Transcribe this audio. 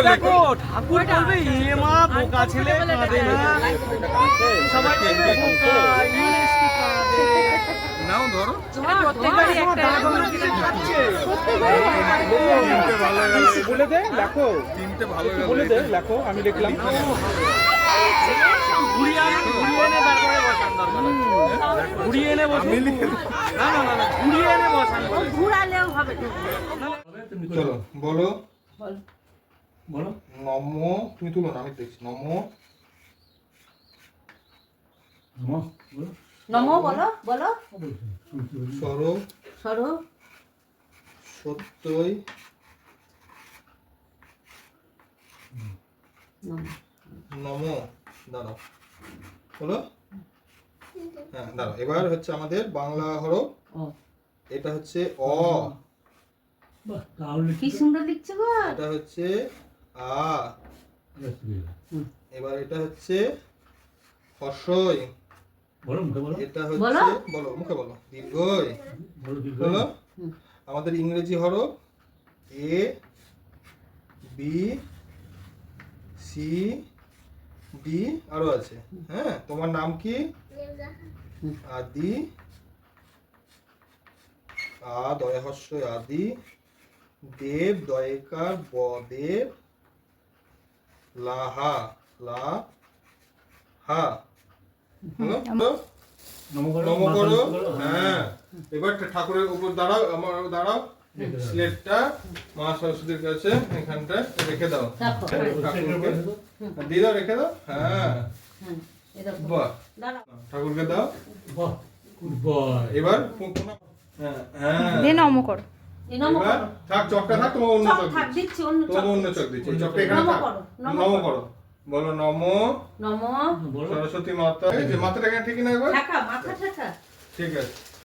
দেখো ঠাকুর বলবে এ মা বোকা ছেলে কাঁদে না সবাই বলবে বোকা ইংলিশটি কাঁদে নাও ধরো প্রত্যেকবারই একটা দাঁড়ানো কিছু খাচ্ছে তিনটে ভালো গেল বলে দে লেখো, তিনটে ভালো গেল বলে দে লেখো, আমি লিখলাম। ঘুরিয়ে এনে তারপরে বসান দরকার ঘুরিয়ে এনে বসে না না না ঘুরিয়ে এনে বসান ঘুরালেও হবে তো। চলো বলো বলো নম তুমি তুলো না আমি দেখছি নম নমো বলো বলো সর সরো সত্যই নম দাঁড়াও বলো হ্যাঁ দাঁড়াও এবার হচ্ছে আমাদের বাংলা হরফ এটা হচ্ছে অ কি সুন্দর লিখছো গো। এটা হচ্ছে আ এবার এটা হচ্ছে হর্ষই এটা হচ্ছে বলো মুখে বলো দীর্ঘই বলো আমাদের ইংরেজি হরফ এ বি সি ডি আরো আছে হ্যাঁ তোমার নাম কি আদি আ দয় হর্ষই আদি দেব দয়কার বদেব লাহা লা হা হলো নম করো হ্যাঁ এবার ঠাকুরের উপর দাঁড়াও আমার দাঁড়াও স্লেটটা মা সরস্বতীর কাছে এখানটা রেখে দাও ঠাকুরকে দিয়ে দাও রেখে দাও হ্যাঁ বাহ ঠাকুরকে দাও এবার দে নম কর এবার থাক চকটা থাক তোমার অন্য চক থাক দিচ্ছি অন্য তোমার অন্য চক দিচ্ছি চকটা এখানে থাক নম করো বলো নম নমো সরস্বতী মাতা এই যে মাথাটা এখানে ঠিক না একবার ঠাকা মাথা ঠাকা ঠিক আছে